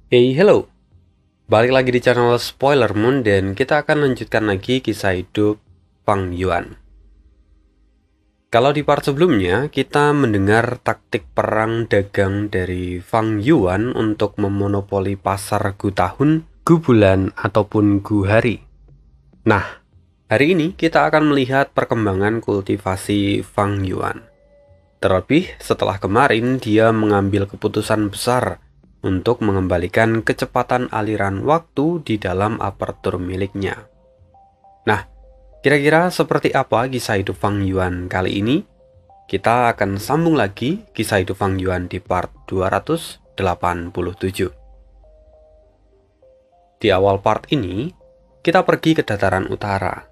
Hey, hello. Balik lagi di channel Spoiler Moon dan kita akan lanjutkan lagi kisah hidup Fang Yuan. Kalau di part sebelumnya, kita mendengar taktik perang dagang dari Fang Yuan untuk memonopoli pasar Gu tahun, Gu bulan, ataupun Gu hari. Nah, hari ini kita akan melihat perkembangan kultivasi Fang Yuan. Terlebih setelah kemarin dia mengambil keputusan besar untuk mengembalikan kecepatan aliran waktu di dalam apertur miliknya. Nah, kira-kira seperti apa kisah hidup Fang Yuan kali ini? Kita akan sambung lagi kisah hidup Fang Yuan di part 287. Di awal part ini, kita pergi ke dataran utara,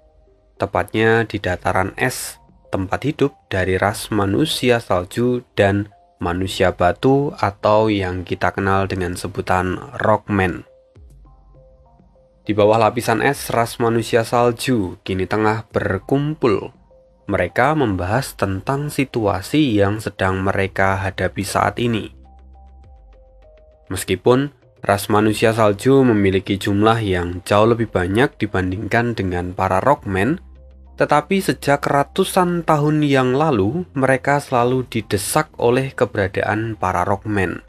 tepatnya di dataran es, tempat hidup dari ras manusia salju dan manusia batu atau yang kita kenal dengan sebutan Rockman. Di bawah lapisan es, ras manusia salju kini tengah berkumpul. Mereka membahas tentang situasi yang sedang mereka hadapi saat ini. Meskipun ras manusia salju memiliki jumlah yang jauh lebih banyak dibandingkan dengan para Rockman, tetapi sejak ratusan tahun yang lalu, mereka selalu didesak oleh keberadaan para Rockman.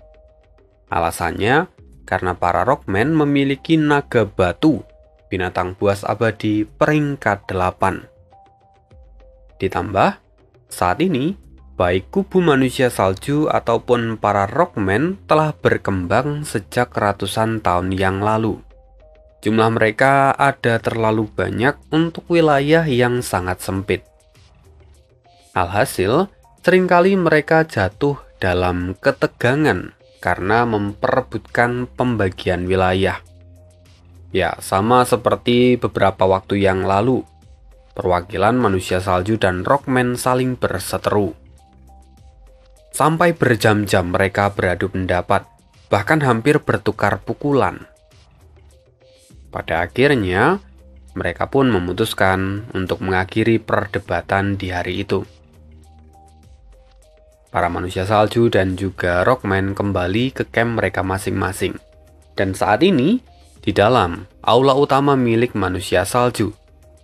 Alasannya, karena para Rockman memiliki naga batu, binatang buas abadi peringkat 8. Ditambah, saat ini, baik kubu manusia salju ataupun para Rockman telah berkembang sejak ratusan tahun yang lalu. Jumlah mereka ada terlalu banyak untuk wilayah yang sangat sempit. Alhasil, seringkali mereka jatuh dalam ketegangan karena memperebutkan pembagian wilayah. Ya, sama seperti beberapa waktu yang lalu, perwakilan manusia salju dan Rockman saling berseteru. Sampai berjam-jam mereka beradu pendapat, bahkan hampir bertukar pukulan. Pada akhirnya, mereka pun memutuskan untuk mengakhiri perdebatan di hari itu. Para manusia salju dan juga Rockman kembali ke camp mereka masing-masing. Dan saat ini, di dalam aula utama milik manusia salju,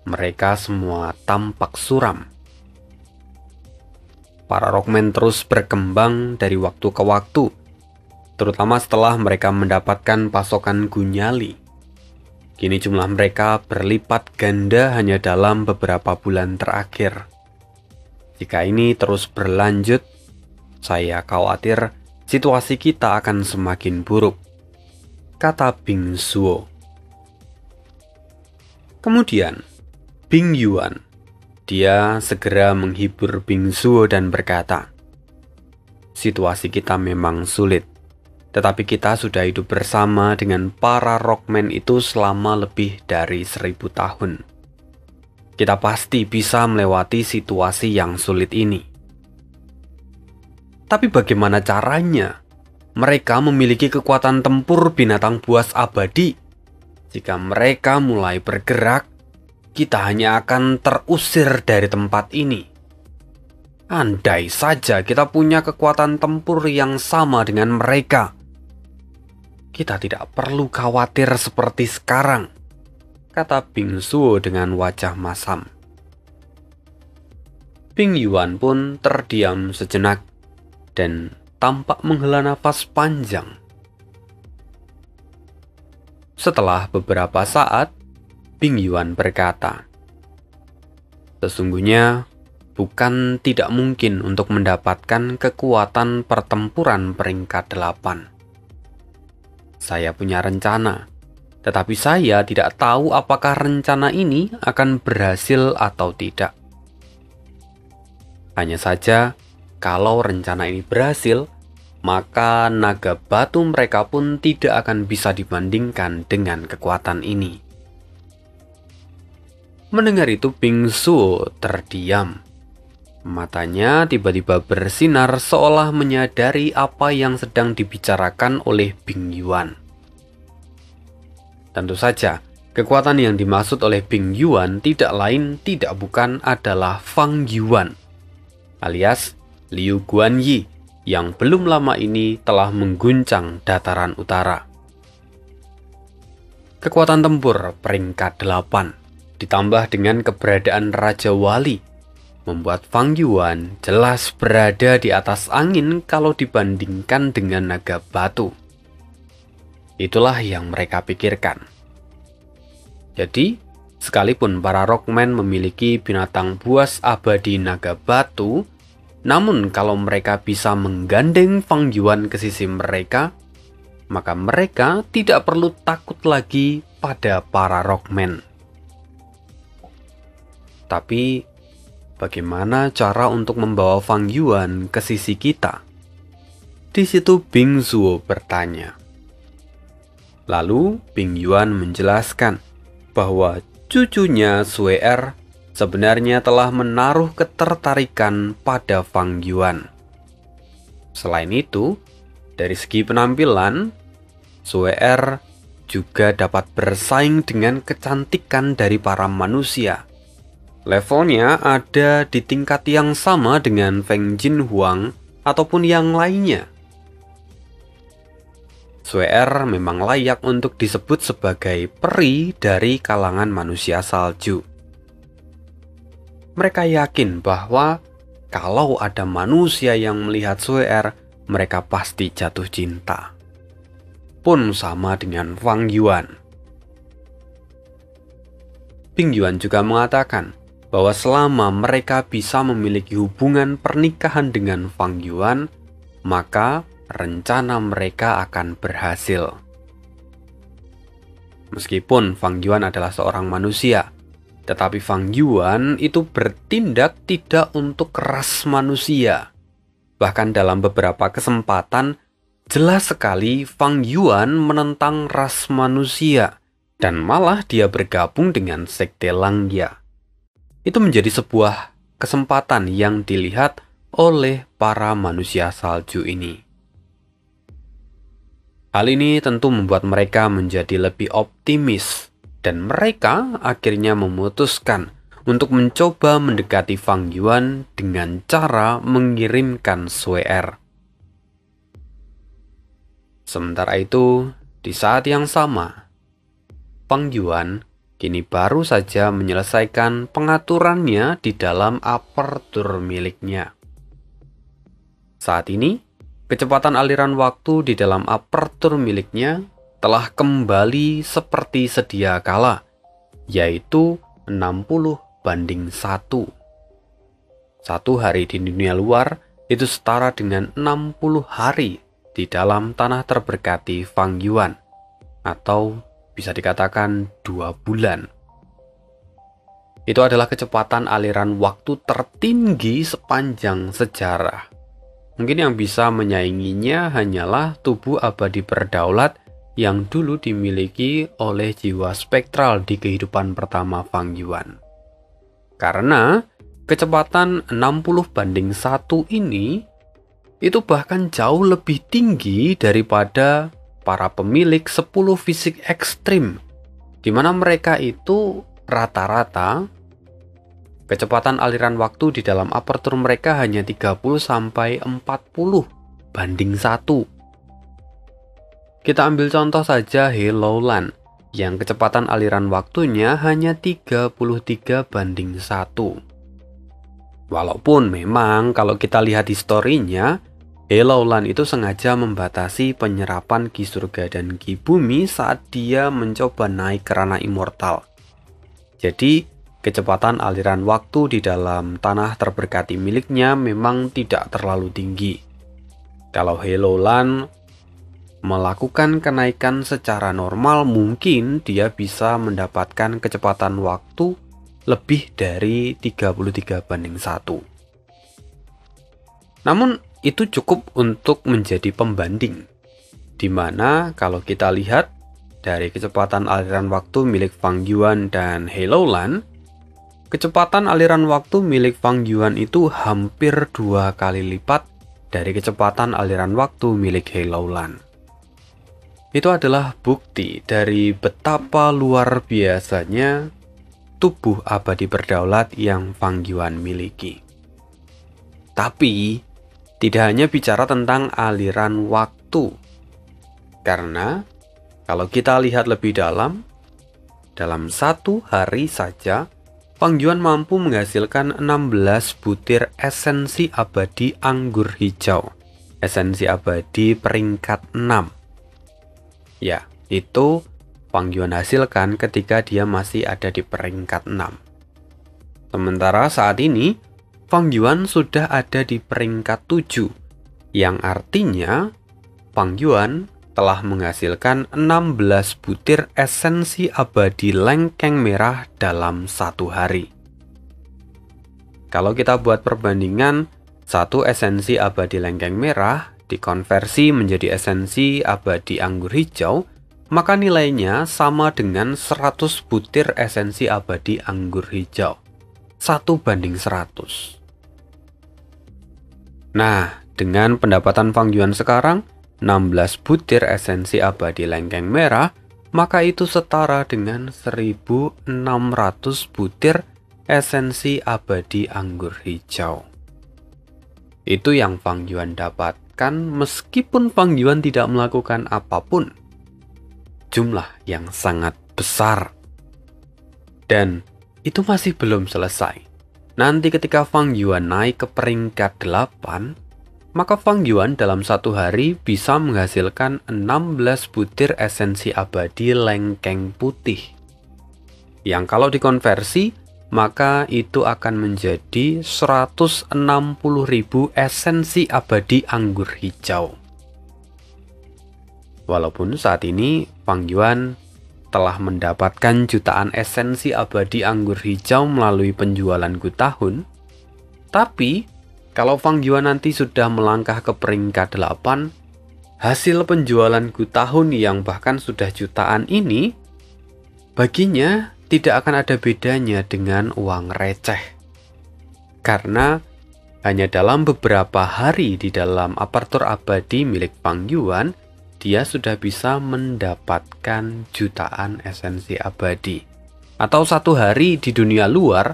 mereka semua tampak suram. Para Rockman terus berkembang dari waktu ke waktu, terutama setelah mereka mendapatkan pasokan gunyali. Kini jumlah mereka berlipat ganda hanya dalam beberapa bulan terakhir. Jika ini terus berlanjut, saya khawatir situasi kita akan semakin buruk, kata Bing Zuo. Kemudian, Bing Yuan, dia segera menghibur Bing Zuo dan berkata, "Situasi kita memang sulit. Tetapi kita sudah hidup bersama dengan para Rockman itu selama lebih dari 1000 tahun. Kita pasti bisa melewati situasi yang sulit ini. Tapi bagaimana caranya? Mereka memiliki kekuatan tempur binatang buas abadi. Jika mereka mulai bergerak, kita hanya akan terusir dari tempat ini. Andai saja kita punya kekuatan tempur yang sama dengan mereka, kita tidak perlu khawatir seperti sekarang," kata Bing Zuo dengan wajah masam. Bing Yuan pun terdiam sejenak dan tampak menghela nafas panjang. Setelah beberapa saat, Bing Yuan berkata, "Sesungguhnya bukan tidak mungkin untuk mendapatkan kekuatan pertempuran peringkat 8. Saya punya rencana, tetapi saya tidak tahu apakah rencana ini akan berhasil atau tidak. Hanya saja, kalau rencana ini berhasil, maka naga batu mereka pun tidak akan bisa dibandingkan dengan kekuatan ini." Mendengar itu, Bing Zuo terdiam. Matanya tiba-tiba bersinar seolah menyadari apa yang sedang dibicarakan oleh Bing Yuan. Tentu saja, kekuatan yang dimaksud oleh Bing Yuan tidak lain tidak bukan adalah Fang Yuan, alias Liu Guanyi, yang belum lama ini telah mengguncang dataran utara. Kekuatan tempur peringkat 8, ditambah dengan keberadaan Raja Wali, membuat Fang Yuan jelas berada di atas angin kalau dibandingkan dengan naga batu. Itulah yang mereka pikirkan. Jadi, sekalipun para Rockman memiliki binatang buas abadi naga batu, namun kalau mereka bisa menggandeng Fang Yuan ke sisi mereka, maka mereka tidak perlu takut lagi pada para Rockman. Tapi, bagaimana cara untuk membawa Fang Yuan ke sisi kita? Di situ Bing Zuo bertanya. Lalu Bing Yuan menjelaskan bahwa cucunya Sue Er sebenarnya telah menaruh ketertarikan pada Fang Yuan. Selain itu, dari segi penampilan, Sue Er juga dapat bersaing dengan kecantikan dari para manusia. Levelnya ada di tingkat yang sama dengan Feng Jinhuang ataupun yang lainnya. Sue Er memang layak untuk disebut sebagai peri dari kalangan manusia salju. Mereka yakin bahwa kalau ada manusia yang melihat Sue Er, mereka pasti jatuh cinta. Pun sama dengan Fang Yuan. Bing Yuan juga mengatakan bahwa selama mereka bisa memiliki hubungan pernikahan dengan Fang Yuan, maka rencana mereka akan berhasil. Meskipun Fang Yuan adalah seorang manusia, tetapi Fang Yuan itu bertindak tidak untuk ras manusia. Bahkan dalam beberapa kesempatan, jelas sekali Fang Yuan menentang ras manusia, dan malah dia bergabung dengan sekte Langya. Itu menjadi sebuah kesempatan yang dilihat oleh para manusia salju ini. Hal ini tentu membuat mereka menjadi lebih optimis, dan mereka akhirnya memutuskan untuk mencoba mendekati Fang Yuan dengan cara mengirimkan Sue Er. Sementara itu, di saat yang sama, Fang Yuan kini baru saja menyelesaikan pengaturannya di dalam apertur miliknya. Saat ini, kecepatan aliran waktu di dalam apertur miliknya telah kembali seperti sedia kala, yaitu 60:1. Satu hari di dunia luar itu setara dengan 60 hari di dalam tanah terberkati Fang Yuan, atau bisa dikatakan 2 bulan. Itu adalah kecepatan aliran waktu tertinggi sepanjang sejarah. Mungkin yang bisa menyainginya hanyalah tubuh abadi berdaulat yang dulu dimiliki oleh jiwa spektral di kehidupan pertama Fang Yuan. Karena kecepatan 60:1 ini itu bahkan jauh lebih tinggi daripada para pemilik 10 fisik ekstrim, di mana mereka itu rata-rata kecepatan aliran waktu di dalam apertur mereka hanya 30-40:1. Kita ambil contoh saja HelloLand yang kecepatan aliran waktunya hanya 33:1. Walaupun memang kalau kita lihat historinya, HelloLand itu sengaja membatasi penyerapan Ki Surga dan Ki Bumi saat dia mencoba naik ke ranah immortal. Jadi, kecepatan aliran waktu di dalam tanah terberkati miliknya memang tidak terlalu tinggi. Kalau HelloLand melakukan kenaikan secara normal, mungkin dia bisa mendapatkan kecepatan waktu lebih dari 33:1. Namun, itu cukup untuk menjadi pembanding, di mana kalau kita lihat dari kecepatan aliran waktu milik Fang Yuan dan HelloLand, kecepatan aliran waktu milik Fang Yuan itu hampir 2 kali lipat dari kecepatan aliran waktu milik HelloLand. Itu adalah bukti dari betapa luar biasanya tubuh abadi berdaulat yang Fang Yuan miliki. Tapi, tidak hanya bicara tentang aliran waktu. Karena, kalau kita lihat lebih dalam, Dalam satu hari saja, Fang Yuan mampu menghasilkan 16 butir esensi abadi anggur hijau. Esensi abadi peringkat 6. Ya, itu Fang Yuan hasilkan ketika dia masih ada di peringkat 6. Sementara saat ini, Fang Yuan sudah ada di peringkat 7, yang artinya Fang Yuan telah menghasilkan 16 butir esensi abadi lengkeng merah dalam satu hari. Kalau kita buat perbandingan, satu esensi abadi lengkeng merah dikonversi menjadi esensi abadi anggur hijau, maka nilainya sama dengan 100 butir esensi abadi anggur hijau. 1:100. Nah, dengan pendapatan Fang Yuan sekarang, 16 butir esensi abadi lengkeng merah, maka itu setara dengan 1.600 butir esensi abadi anggur hijau. Itu yang Fang Yuan dapatkan meskipun Fang Yuan tidak melakukan apapun. Jumlah yang sangat besar. Dan itu masih belum selesai. Nanti ketika Fang Yuan naik ke peringkat 8, maka Fang Yuan dalam satu hari bisa menghasilkan 16 butir esensi abadi lengkeng putih. Yang kalau dikonversi, maka itu akan menjadi 160.000 esensi abadi anggur hijau. Walaupun saat ini Fang Yuan telah mendapatkan jutaan esensi abadi anggur hijau melalui penjualan Gu tahun, tapi kalau Fang Yuan nanti sudah melangkah ke peringkat 8, hasil penjualan Gu tahun yang bahkan sudah jutaan ini, baginya tidak akan ada bedanya dengan uang receh. Karena hanya dalam beberapa hari di dalam apertur abadi milik Fang Yuan, dia sudah bisa mendapatkan jutaan esensi abadi. Atau satu hari di dunia luar,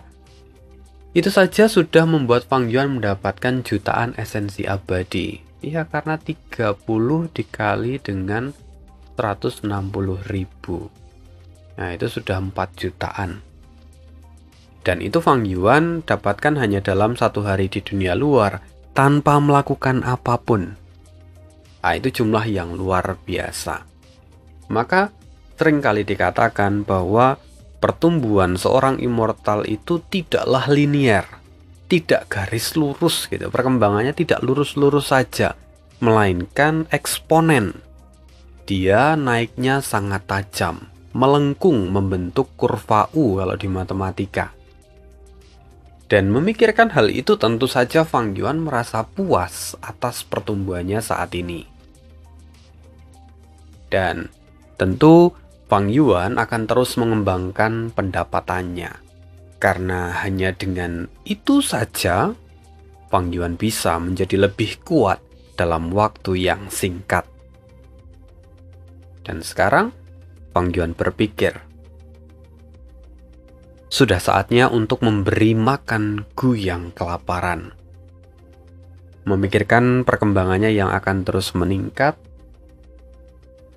itu saja sudah membuat Fang Yuan mendapatkan jutaan esensi abadi. Ya, karena 30 dikali dengan 160.000. Nah, itu sudah 4 jutaan. Dan itu Fang Yuan dapatkan hanya dalam satu hari di dunia luar, tanpa melakukan apapun. Nah, itu jumlah yang luar biasa. Maka, seringkali dikatakan bahwa pertumbuhan seorang immortal itu tidaklah linier, tidak garis lurus gitu. Perkembangannya tidak lurus-lurus saja, melainkan eksponen. Dia naiknya sangat tajam, melengkung membentuk kurva U kalau di matematika. Dan memikirkan hal itu tentu saja Fang Yuan merasa puas atas pertumbuhannya saat ini. Dan tentu Fang Yuan akan terus mengembangkan pendapatannya, karena hanya dengan itu saja Fang Yuan bisa menjadi lebih kuat dalam waktu yang singkat. Dan sekarang Fang Yuan berpikir, sudah saatnya untuk memberi makan Gu yang kelaparan. Memikirkan perkembangannya yang akan terus meningkat,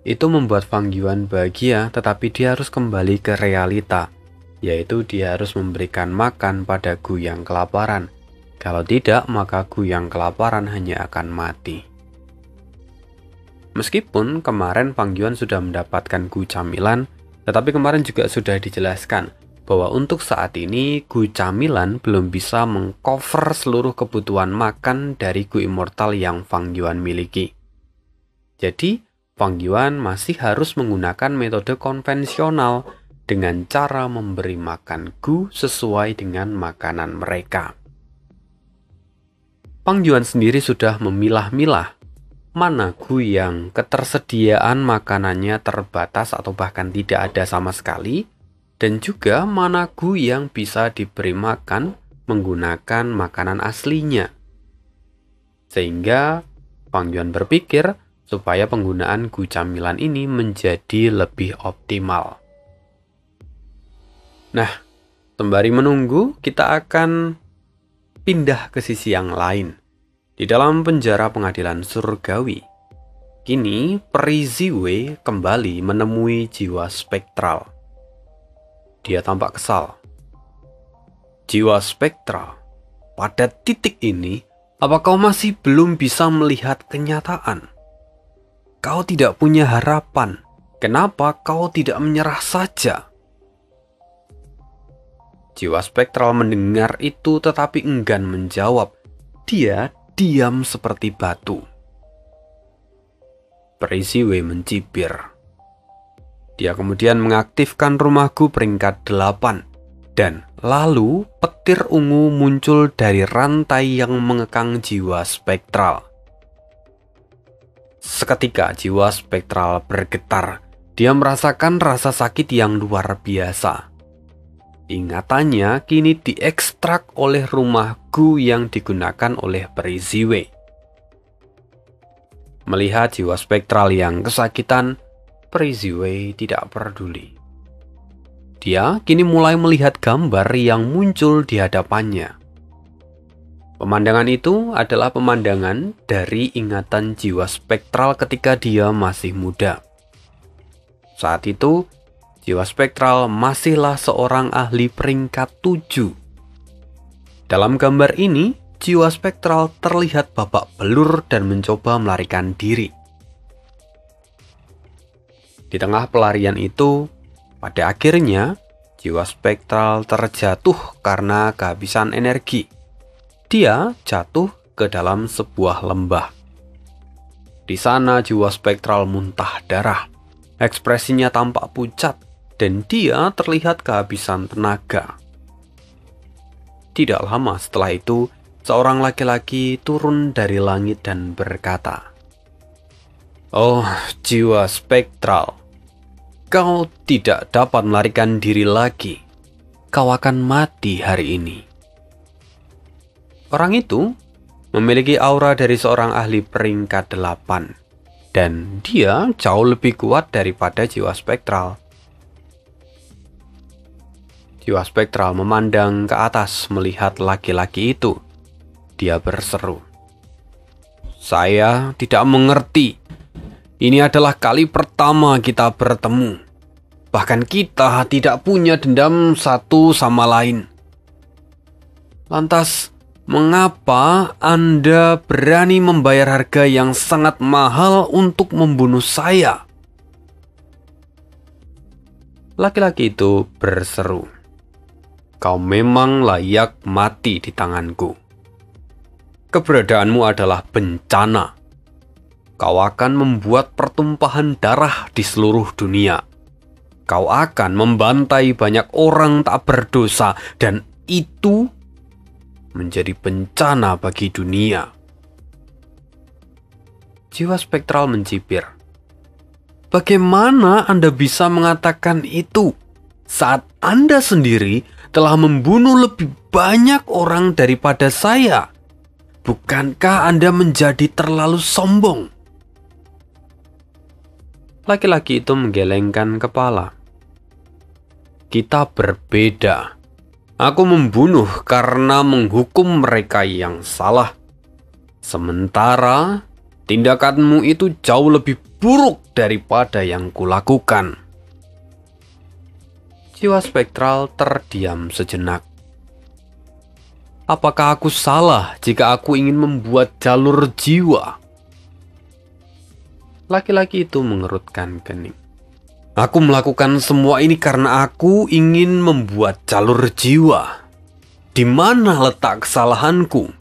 itu membuat Fang Yuan bahagia, tetapi dia harus kembali ke realita, yaitu dia harus memberikan makan pada Gu yang kelaparan. Kalau tidak, maka Gu yang kelaparan hanya akan mati. Meskipun kemarin Fang Yuan sudah mendapatkan Gu camilan, tetapi kemarin juga sudah dijelaskan bahwa untuk saat ini Gu camilan belum bisa mengcover seluruh kebutuhan makan dari Gu immortal yang Fang Yuan miliki. Jadi, Fang Yuan masih harus menggunakan metode konvensional dengan cara memberi makan Gu sesuai dengan makanan mereka. Fang Yuan sendiri sudah memilah-milah mana Gu yang ketersediaan makanannya terbatas atau bahkan tidak ada sama sekali, dan juga mana Gu yang bisa diberi makan menggunakan makanan aslinya. Sehingga Fang Yuan berpikir supaya penggunaan Gu camilan ini menjadi lebih optimal. Nah, sembari menunggu, kita akan pindah ke sisi yang lain. Di dalam penjara pengadilan surgawi, kini Peri Ziwei kembali menemui jiwa spektral. Dia tampak kesal. Jiwa spektral, pada titik ini, apa kau masih belum bisa melihat kenyataan? Kau tidak punya harapan. Kenapa kau tidak menyerah saja? Jiwa spektral mendengar itu tetapi enggan menjawab. Dia diam seperti batu. Peri Ziwei mencibir. Dia kemudian mengaktifkan rumahku peringkat 8. Dan lalu petir ungu muncul dari rantai yang mengekang jiwa spektral. Seketika jiwa spektral bergetar. Dia merasakan rasa sakit yang luar biasa. Ingatannya kini diekstrak oleh rumahku yang digunakan oleh Peri Ziwei. Melihat jiwa spektral yang kesakitan, Peri Ziwei tidak peduli. Dia kini mulai melihat gambar yang muncul di hadapannya. Pemandangan itu adalah pemandangan dari ingatan jiwa spektral ketika dia masih muda. Saat itu, jiwa spektral masihlah seorang ahli peringkat 7. Dalam gambar ini, jiwa spektral terlihat babak belur dan mencoba melarikan diri. Di tengah pelarian itu, pada akhirnya, jiwa spektral terjatuh karena kehabisan energi. Dia jatuh ke dalam sebuah lembah. Di sana jiwa spektral muntah darah. Ekspresinya tampak pucat dan dia terlihat kehabisan tenaga. Tidak lama setelah itu, seorang laki-laki turun dari langit dan berkata, "Oh, jiwa spektral, kau tidak dapat melarikan diri lagi. Kau akan mati hari ini." Orang itu memiliki aura dari seorang ahli peringkat 8. Dan dia jauh lebih kuat daripada jiwa spektral. Jiwa spektral memandang ke atas melihat laki-laki itu. Dia berseru, "Saya tidak mengerti. Ini adalah kali pertama kita bertemu. Bahkan kita tidak punya dendam satu sama lain. Lantas, mengapa Anda berani membayar harga yang sangat mahal untuk membunuh saya?" Laki-laki itu berseru, "Kau memang layak mati di tanganku. Keberadaanmu adalah bencana. Kau akan membuat pertumpahan darah di seluruh dunia. Kau akan membantai banyak orang tak berdosa dan itu menjadi bencana bagi dunia." Jiwa spektral mencibir, "Bagaimana Anda bisa mengatakan itu saat Anda sendiri telah membunuh lebih banyak orang daripada saya? Bukankah Anda menjadi terlalu sombong?" Laki-laki itu menggelengkan kepala. "Kita berbeda. Aku membunuh karena menghukum mereka yang salah. Sementara tindakanmu itu jauh lebih buruk daripada yang kulakukan." Jiwa spektral terdiam sejenak. "Apakah aku salah jika aku ingin membuat jalur jiwa?" Laki-laki itu mengerutkan kening. "Aku melakukan semua ini karena aku ingin membuat jalur jiwa. Di mana letak kesalahanku?"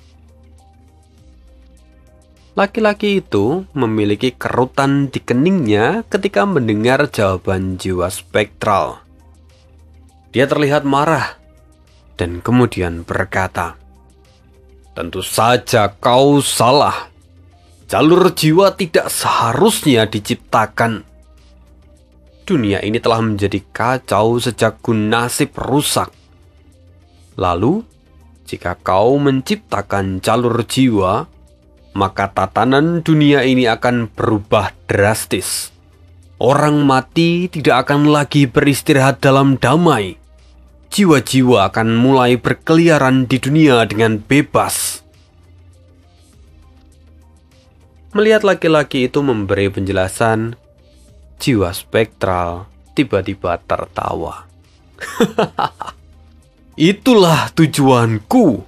Laki-laki itu memiliki kerutan di keningnya ketika mendengar jawaban jiwa spektral. Dia terlihat marah dan kemudian berkata, "Tentu saja kau salah. Jalur jiwa tidak seharusnya diciptakan. Dunia ini telah menjadi kacau sejak nasib rusak. Lalu, jika kau menciptakan jalur jiwa, maka tatanan dunia ini akan berubah drastis. Orang mati tidak akan lagi beristirahat dalam damai. Jiwa-jiwa akan mulai berkeliaran di dunia dengan bebas." Melihat laki-laki itu memberi penjelasan, jiwa spektral tiba-tiba tertawa. Itulah tujuanku.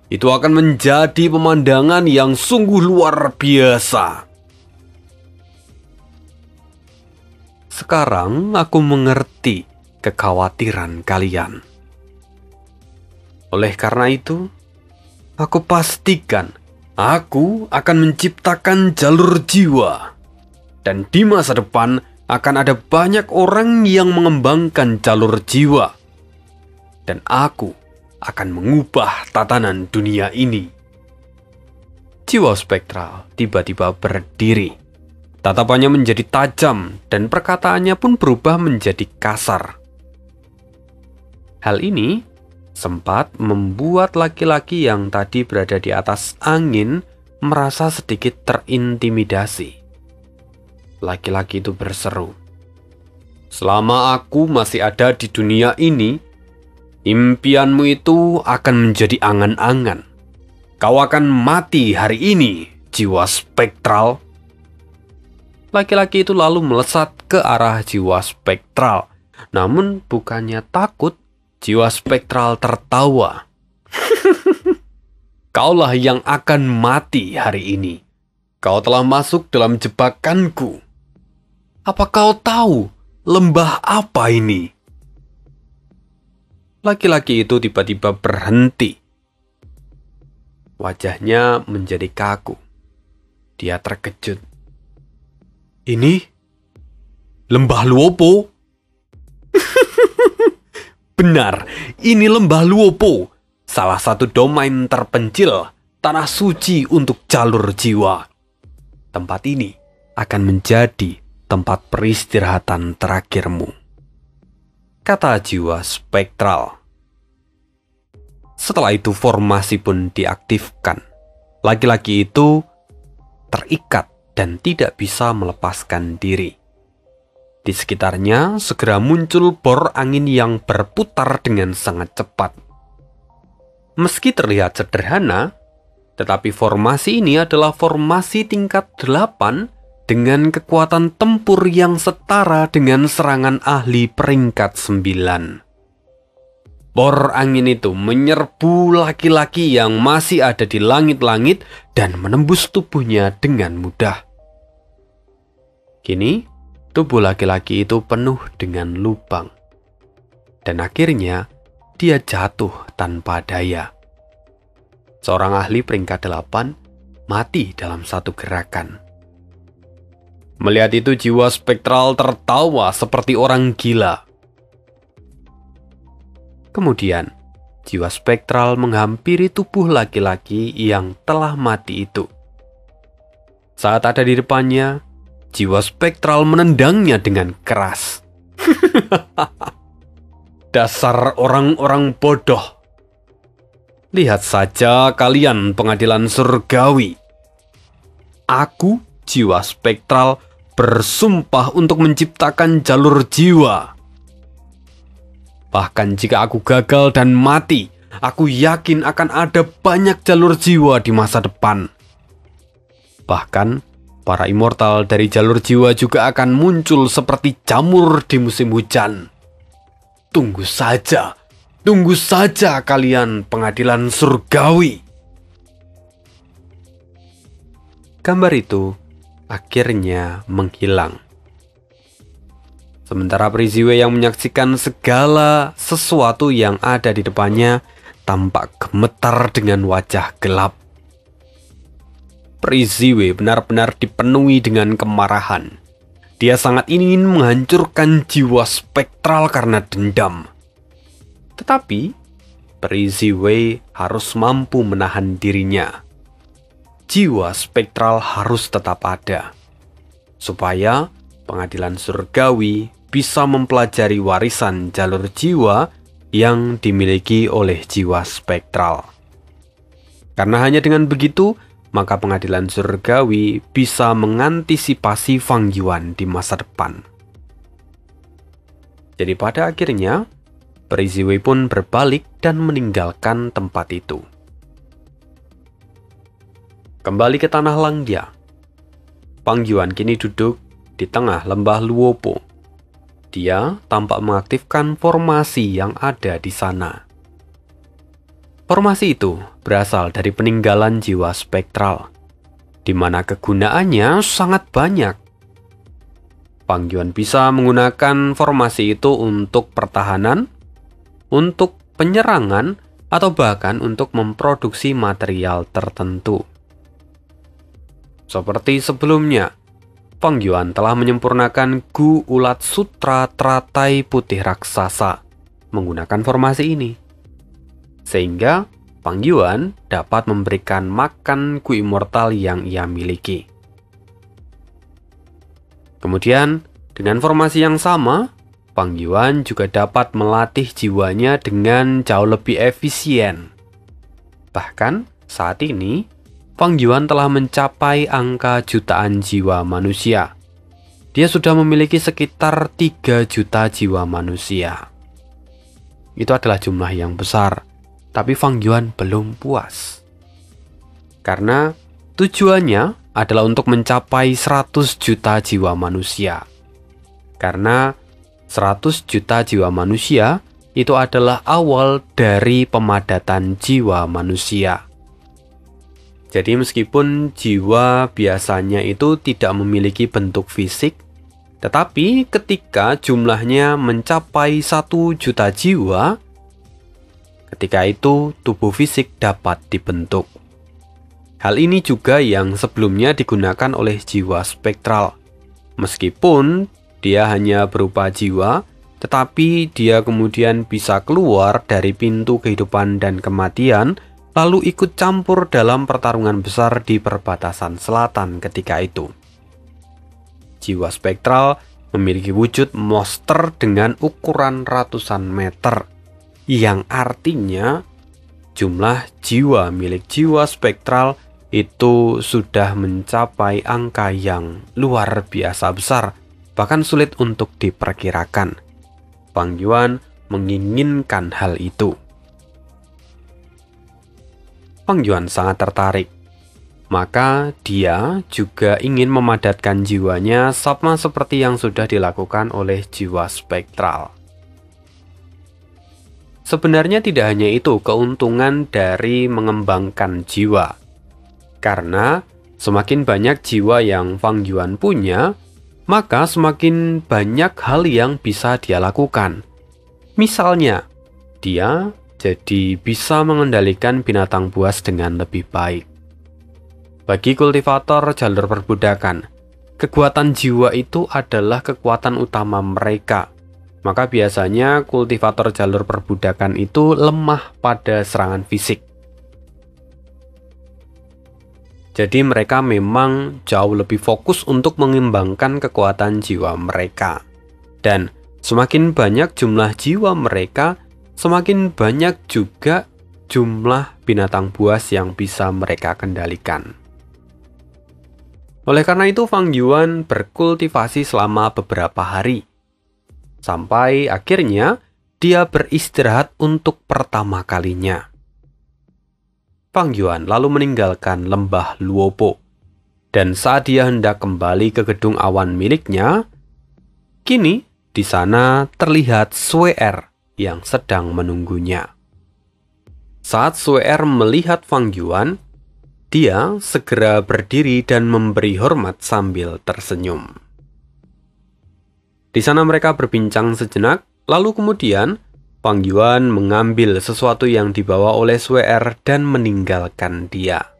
Itu akan menjadi pemandangan yang sungguh luar biasa. Sekarang aku mengerti kekhawatiran kalian. Oleh karena itu, aku pastikan aku akan menciptakan jalur jiwa. Dan di masa depan akan ada banyak orang yang mengembangkan jalur jiwa. Dan aku akan mengubah tatanan dunia ini. Jiwa spektral tiba-tiba berdiri. Tatapannya menjadi tajam dan perkataannya pun berubah menjadi kasar. Hal ini sempat membuat laki-laki yang tadi berada di atas angin merasa sedikit terintimidasi. Laki-laki itu berseru, "Selama aku masih ada di dunia ini, impianmu itu akan menjadi angan-angan. Kau akan mati hari ini, jiwa spektral." Laki-laki itu lalu melesat ke arah jiwa spektral. Namun bukannya takut, jiwa spektral tertawa. "Kaulah yang akan mati hari ini. Kau telah masuk dalam jebakanku. Apa kau tahu lembah apa ini?" Laki-laki itu tiba-tiba berhenti. Wajahnya menjadi kaku. Dia terkejut. "Ini lembah Luopo?" Benar, ini lembah Luopo, salah satu domain terpencil, tanah suci untuk jalur jiwa. Tempat ini akan menjadi tempat peristirahatan terakhirmu, kata jiwa spektral. Setelah itu formasi pun diaktifkan. Laki-laki itu terikat dan tidak bisa melepaskan diri. Di sekitarnya segera muncul bor angin yang berputar dengan sangat cepat. Meski terlihat sederhana, tetapi formasi ini adalah formasi tingkat 8 dengan kekuatan tempur yang setara dengan serangan ahli peringkat 9. Bor angin itu menyerbu laki-laki yang masih ada di langit-langit dan menembus tubuhnya dengan mudah. Kini, tubuh laki-laki itu penuh dengan lubang. Dan akhirnya, dia jatuh tanpa daya. Seorang ahli peringkat 8 mati dalam satu gerakan. Melihat itu, jiwa spektral tertawa seperti orang gila. Kemudian, jiwa spektral menghampiri tubuh laki-laki yang telah mati itu. Saat ada di depannya, jiwa spektral menendangnya dengan keras. "Dasar orang-orang bodoh. Lihat saja kalian pengadilan surgawi. Aku, jiwa spektral, bersumpah untuk menciptakan jalur jiwa. Bahkan jika aku gagal dan mati, aku yakin akan ada banyak jalur jiwa di masa depan. Bahkan, para immortal dari jalur jiwa juga akan muncul seperti jamur di musim hujan. Tunggu saja kalian pengadilan surgawi." Gambar itu akhirnya menghilang. Sementara Priziwe yang menyaksikan segala sesuatu yang ada di depannya tampak gemetar dengan wajah gelap. Priziwe benar-benar dipenuhi dengan kemarahan. Dia sangat ingin menghancurkan jiwa spektral karena dendam. Tetapi, Priziwe harus mampu menahan dirinya. Jiwa spektral harus tetap ada, supaya pengadilan surgawi bisa mempelajari warisan jalur jiwa yang dimiliki oleh jiwa spektral. Karena hanya dengan begitu, maka pengadilan surgawi bisa mengantisipasi Fang Yuan di masa depan. Jadi pada akhirnya, Priziwe pun berbalik dan meninggalkan tempat itu. Kembali ke tanah Langya, Fang Yuan kini duduk di tengah lembah Luopo. dia tampak mengaktifkan formasi yang ada di sana. Formasi itu berasal dari peninggalan jiwa spektral, di mana kegunaannya sangat banyak. Fang Yuan bisa menggunakan formasi itu untuk pertahanan, untuk penyerangan, atau bahkan untuk memproduksi material tertentu. Seperti sebelumnya, Fang Yuan telah menyempurnakan Gu Ulat Sutra Teratai Putih Raksasa menggunakan formasi ini. Sehingga Fang Yuan dapat memberikan makan Gu Immortal yang ia miliki. Kemudian, dengan formasi yang sama, Fang Yuan juga dapat melatih jiwanya dengan jauh lebih efisien. Bahkan, saat ini, Fang Yuan telah mencapai angka jutaan jiwa manusia. Dia sudah memiliki sekitar 3 juta jiwa manusia. Itu adalah jumlah yang besar, tapi Fang Yuan belum puas. Karena tujuannya adalah untuk mencapai 100 juta jiwa manusia. Karena 100 juta jiwa manusia itu adalah awal dari pemadatan jiwa manusia. Jadi meskipun jiwa biasanya itu tidak memiliki bentuk fisik, tetapi ketika jumlahnya mencapai 1 juta jiwa, ketika itu tubuh fisik dapat dibentuk. Hal ini juga yang sebelumnya digunakan oleh jiwa spektral. Meskipun dia hanya berupa jiwa, tetapi dia kemudian bisa keluar dari pintu kehidupan dan kematian, lalu ikut campur dalam pertarungan besar di perbatasan selatan ketika itu. Jiwa spektral memiliki wujud monster dengan ukuran ratusan meter, yang artinya jumlah jiwa milik jiwa spektral itu sudah mencapai angka yang luar biasa besar, bahkan sulit untuk diperkirakan. Fang Yuan menginginkan hal itu. Fang Yuan sangat tertarik. Maka dia juga ingin memadatkan jiwanya sama seperti yang sudah dilakukan oleh jiwa spektral. Sebenarnya tidak hanya itu keuntungan dari mengembangkan jiwa. Karena semakin banyak jiwa yang Fang Yuan punya, maka semakin banyak hal yang bisa dia lakukan. Misalnya, dia jadi bisa mengendalikan binatang buas dengan lebih baik. Bagi kultivator jalur perbudakan, kekuatan jiwa itu adalah kekuatan utama mereka. Maka biasanya kultivator jalur perbudakan itu lemah pada serangan fisik. Jadi mereka memang jauh lebih fokus untuk mengembangkan kekuatan jiwa mereka. Dan semakin banyak jumlah jiwa mereka, semakin banyak juga jumlah binatang buas yang bisa mereka kendalikan. Oleh karena itu, Fang Yuan berkultivasi selama beberapa hari. Sampai akhirnya, dia beristirahat untuk pertama kalinya. Fang Yuan lalu meninggalkan lembah Luopo. Dan saat dia hendak kembali ke gedung awan miliknya, kini di sana terlihat Sue Er yang sedang menunggunya. Saat Sue Er melihat Fang Yuan, dia segera berdiri dan memberi hormat sambil tersenyum. Di sana mereka berbincang sejenak, lalu kemudian Fang Yuan mengambil sesuatu yang dibawa oleh Sue Er dan meninggalkan dia.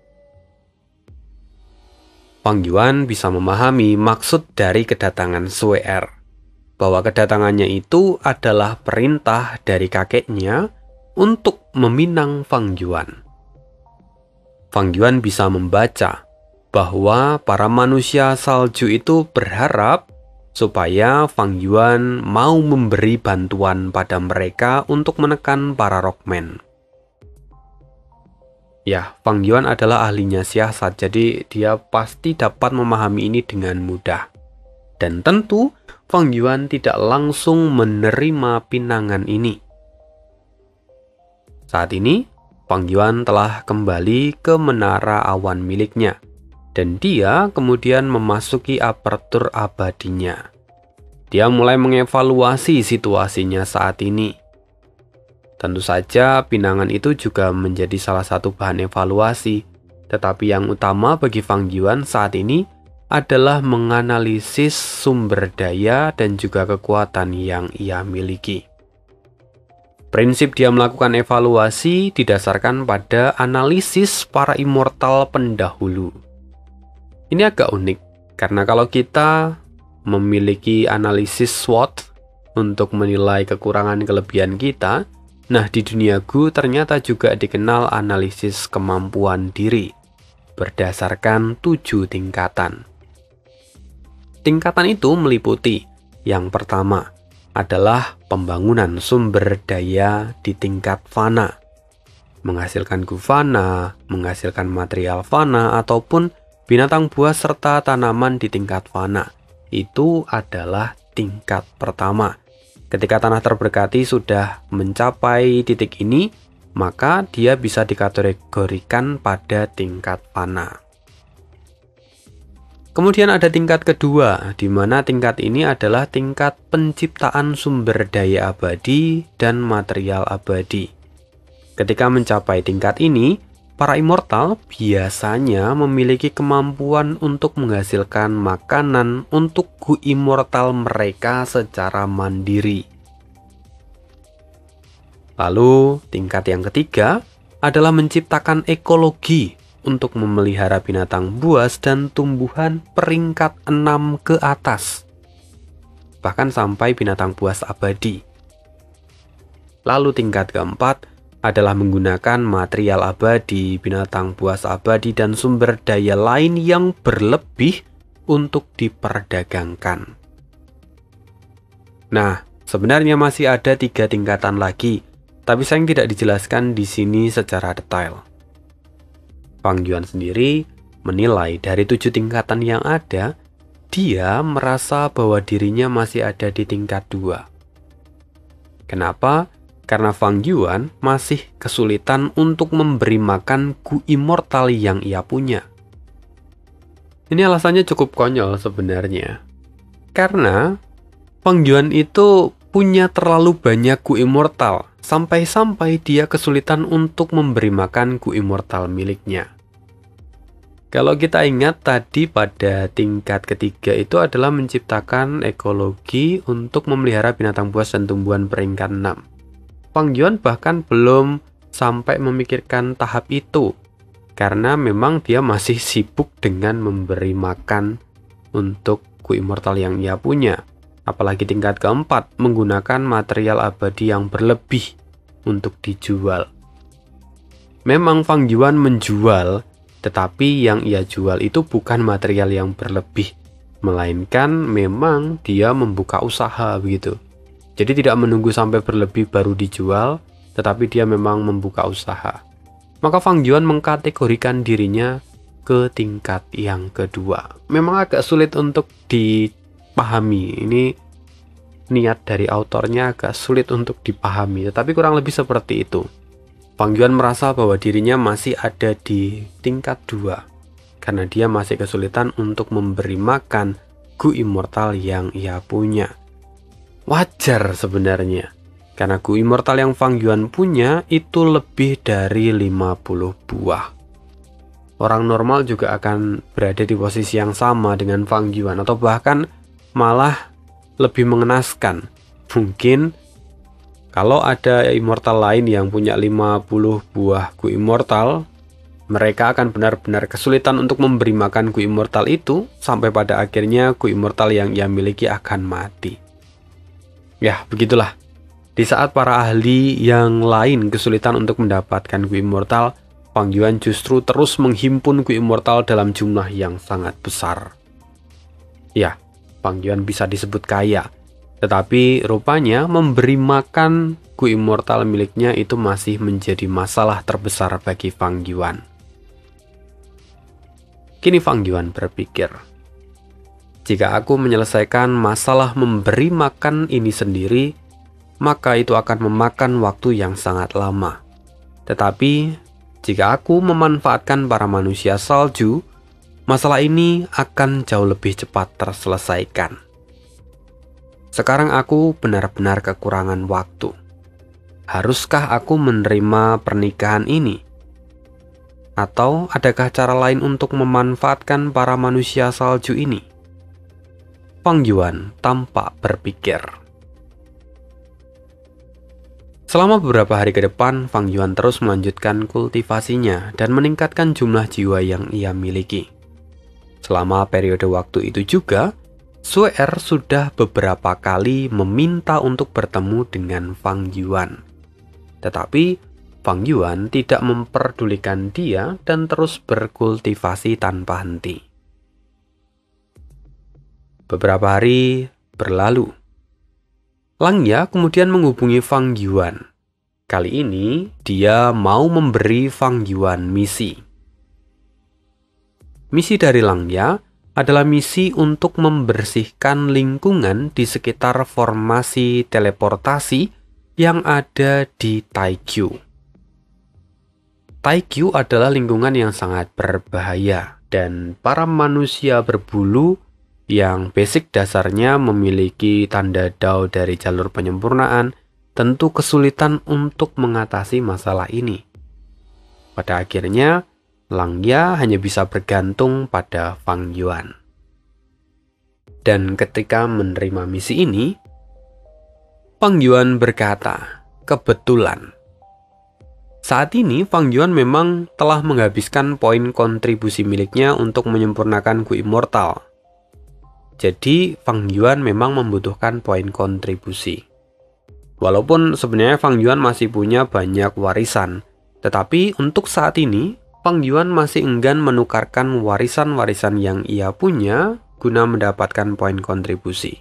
Fang Yuan bisa memahami maksud dari kedatangan Sue Er, bahwa kedatangannya itu adalah perintah dari kakeknya untuk meminang Fang Yuan. Fang Yuan bisa membaca bahwa para manusia salju itu berharap supaya Fang Yuan mau memberi bantuan pada mereka untuk menekan para rockman. Ya, Fang Yuan adalah ahlinya siasat, jadi dia pasti dapat memahami ini dengan mudah. Dan tentu Fang Yuan tidak langsung menerima pinangan ini. Saat ini, Fang Yuan telah kembali ke menara awan miliknya, dan dia kemudian memasuki apertur abadinya. Dia mulai mengevaluasi situasinya saat ini. Tentu saja pinangan itu juga menjadi salah satu bahan evaluasi, tetapi yang utama bagi Fang Yuan saat ini adalah menganalisis sumber daya dan juga kekuatan yang ia miliki. Prinsip dia melakukan evaluasi didasarkan pada analisis para immortal pendahulu. Ini agak unik, karena kalau kita memiliki analisis SWOT untuk menilai kekurangan kelebihan kita, nah di dunia Gu ternyata juga dikenal analisis kemampuan diri berdasarkan 7 tingkatan. Tingkatan itu meliputi yang pertama adalah pembangunan sumber daya di tingkat fana, menghasilkan Gu fana, menghasilkan material fana, ataupun binatang buas serta tanaman di tingkat fana. Itu adalah tingkat pertama. Ketika tanah terberkati sudah mencapai titik ini, maka dia bisa dikategorikan pada tingkat fana. Kemudian ada tingkat kedua, di mana tingkat ini adalah tingkat penciptaan sumber daya abadi dan material abadi. Ketika mencapai tingkat ini, para immortal biasanya memiliki kemampuan untuk menghasilkan makanan untuk Gu immortal mereka secara mandiri. Lalu, tingkat yang ketiga adalah menciptakan ekologi untuk memelihara binatang buas dan tumbuhan peringkat 6 ke atas, bahkan sampai binatang buas abadi. Lalu tingkat keempat adalah menggunakan material abadi, binatang buas abadi, dan sumber daya lain yang berlebih untuk diperdagangkan. Nah, sebenarnya masih ada 3 tingkatan lagi, tapi sayang tidak dijelaskan di sini secara detail. Fang Yuan sendiri menilai dari 7 tingkatan yang ada, dia merasa bahwa dirinya masih ada di tingkat 2. Kenapa? Karena Fang Yuan masih kesulitan untuk memberi makan Gu immortal yang ia punya. Ini alasannya cukup konyol sebenarnya. Karena Fang Yuan itu punya terlalu banyak Gu immortal, sampai-sampai dia kesulitan untuk memberi makan Gu immortal miliknya. Kalau kita ingat tadi pada tingkat ketiga itu adalah menciptakan ekologi untuk memelihara binatang buas dan tumbuhan peringkat 6. Fang Yuan bahkan belum sampai memikirkan tahap itu, karena memang dia masih sibuk dengan memberi makan untuk Gu immortal yang ia punya. Apalagi tingkat keempat, menggunakan material abadi yang berlebih untuk dijual. Memang Fang Yuan menjual, tetapi yang ia jual itu bukan material yang berlebih, melainkan memang dia membuka usaha begitu. Jadi tidak menunggu sampai berlebih baru dijual, tetapi dia memang membuka usaha. Maka Fang Yuan mengkategorikan dirinya ke tingkat yang kedua. Memang agak sulit untuk dipahami. Ini niat dari autornya agak sulit untuk dipahami, tetapi kurang lebih seperti itu. Fang Yuan merasa bahwa dirinya masih ada di tingkat 2, karena dia masih kesulitan untuk memberi makan Gu immortal yang ia punya. Wajar sebenarnya, karena Gu immortal yang Fang Yuan punya itu lebih dari 50 buah. Orang normal juga akan berada di posisi yang sama dengan Fang Yuan, atau bahkan malah lebih mengenaskan. Mungkin kalau ada immortal lain yang punya 50 buah Gu immortal, mereka akan benar-benar kesulitan untuk memberi makan Gu immortal itu, sampai pada akhirnya Gu immortal yang ia miliki akan mati. Ya, begitulah. Di saat para ahli yang lain kesulitan untuk mendapatkan Gu immortal, Fang Yuan justru terus menghimpun Gu immortal dalam jumlah yang sangat besar. Ya, Fang Yuan bisa disebut kaya, tetapi rupanya memberi makan Gu immortal miliknya itu masih menjadi masalah terbesar bagi Fang Yuan. Kini Fang Yuan berpikir, jika aku menyelesaikan masalah memberi makan ini sendiri, maka itu akan memakan waktu yang sangat lama. Tetapi jika aku memanfaatkan para manusia salju, masalah ini akan jauh lebih cepat terselesaikan. Sekarang aku benar-benar kekurangan waktu. Haruskah aku menerima pernikahan ini? Atau adakah cara lain untuk memanfaatkan para manusia salju ini? Fang Yuan tampak berpikir. Selama beberapa hari ke depan, Fang Yuan terus melanjutkan kultivasinya dan meningkatkan jumlah jiwa yang ia miliki. Selama periode waktu itu juga, Sue Er sudah beberapa kali meminta untuk bertemu dengan Fang Yuan. Tetapi Fang Yuan tidak memperdulikan dia dan terus berkultivasi tanpa henti. Beberapa hari berlalu. Langya kemudian menghubungi Fang Yuan. Kali ini dia mau memberi Fang Yuan misi. Misi dari Langya adalah misi untuk membersihkan lingkungan di sekitar formasi teleportasi yang ada di Taikyu. Taikyu adalah lingkungan yang sangat berbahaya dan para manusia berbulu yang basic dasarnya memiliki tanda Dao dari jalur penyempurnaan tentu kesulitan untuk mengatasi masalah ini. Pada akhirnya, Langya hanya bisa bergantung pada Fang Yuan. Dan ketika menerima misi ini, Fang Yuan berkata, kebetulan. Saat ini Fang Yuan memang telah menghabiskan poin kontribusi miliknya untuk menyempurnakan Gu Immortal. Jadi Fang Yuan memang membutuhkan poin kontribusi. Walaupun sebenarnya Fang Yuan masih punya banyak warisan, tetapi untuk saat ini Fang Yuan masih enggan menukarkan warisan-warisan yang ia punya guna mendapatkan poin kontribusi.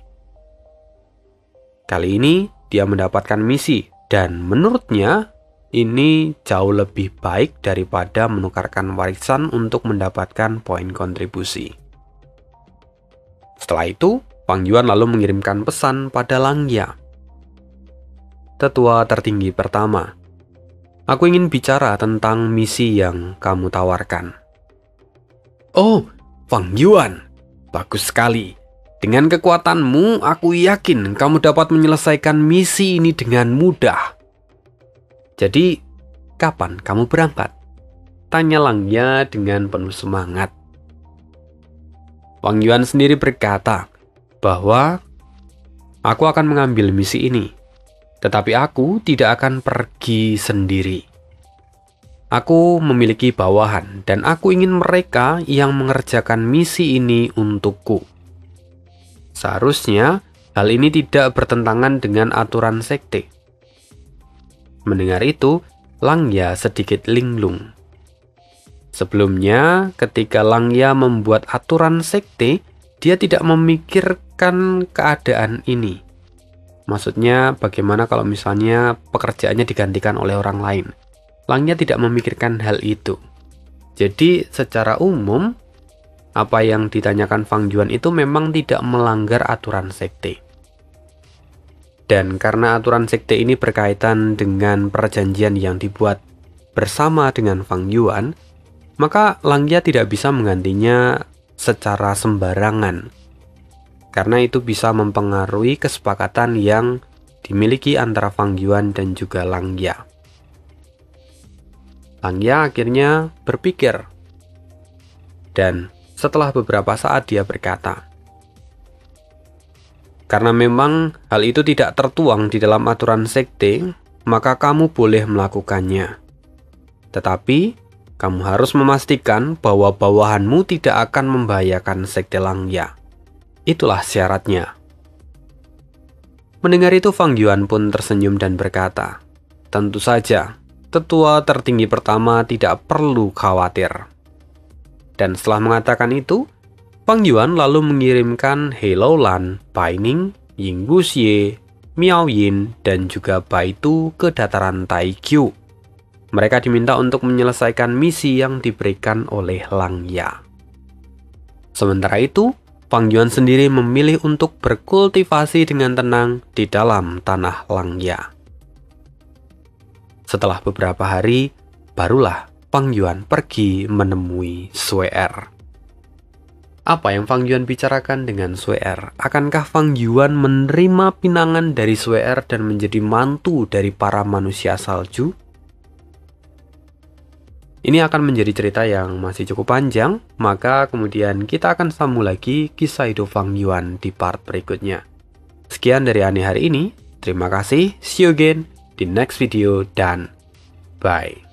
Kali ini dia mendapatkan misi dan menurutnya ini jauh lebih baik daripada menukarkan warisan untuk mendapatkan poin kontribusi. Setelah itu, Fang Yuan lalu mengirimkan pesan pada Langya. Tetua tertinggi pertama, aku ingin bicara tentang misi yang kamu tawarkan. Oh, Fang Yuan, bagus sekali. Dengan kekuatanmu, aku yakin kamu dapat menyelesaikan misi ini dengan mudah. Jadi, kapan kamu berangkat? Tanya Langya dengan penuh semangat. Fang Yuan sendiri berkata bahwa aku akan mengambil misi ini, tetapi aku tidak akan pergi sendiri. Aku memiliki bawahan dan aku ingin mereka yang mengerjakan misi ini untukku. Seharusnya hal ini tidak bertentangan dengan aturan sekte. Mendengar itu, Langya sedikit linglung. Sebelumnya, ketika Langya membuat aturan sekte, dia tidak memikirkan keadaan ini. Maksudnya, bagaimana kalau misalnya pekerjaannya digantikan oleh orang lain? Langya tidak memikirkan hal itu. Jadi, secara umum, apa yang ditanyakan Fang Yuan itu memang tidak melanggar aturan sekte. Dan karena aturan sekte ini berkaitan dengan perjanjian yang dibuat bersama dengan Fang Yuan, maka Langya tidak bisa menggantinya secara sembarangan. Karena itu bisa mempengaruhi kesepakatan yang dimiliki antara Fang Yuan dan juga Langya. Langya akhirnya berpikir. Dan setelah beberapa saat dia berkata, karena memang hal itu tidak tertuang di dalam aturan sekte, maka kamu boleh melakukannya. Tetapi kamu harus memastikan bahwa bawahanmu tidak akan membahayakan sekte Langya. Itulah syaratnya. Mendengar itu Fang Yuan pun tersenyum dan berkata, tentu saja, tetua tertinggi pertama tidak perlu khawatir. Dan setelah mengatakan itu, Fang Yuan lalu mengirimkan He Loulan, Bai Ning, Ying Wuxie, Miao Yin, dan juga Bai Tu ke dataran Taikyu. Mereka diminta untuk menyelesaikan misi yang diberikan oleh Langya. Sementara itu, Fang Yuan sendiri memilih untuk berkultivasi dengan tenang di dalam tanah Langya. Setelah beberapa hari, barulah Fang Yuan pergi menemui Sue Er. Apa yang Fang Yuan bicarakan dengan Sue Er? Akankah Fang Yuan menerima pinangan dari Sue Er dan menjadi mantu dari para manusia salju? Ini akan menjadi cerita yang masih cukup panjang, maka kemudian kita akan sambung lagi kisah hidup Fang Yuan di part berikutnya. Sekian dari Ani hari ini, terima kasih, see you again di next video, dan bye.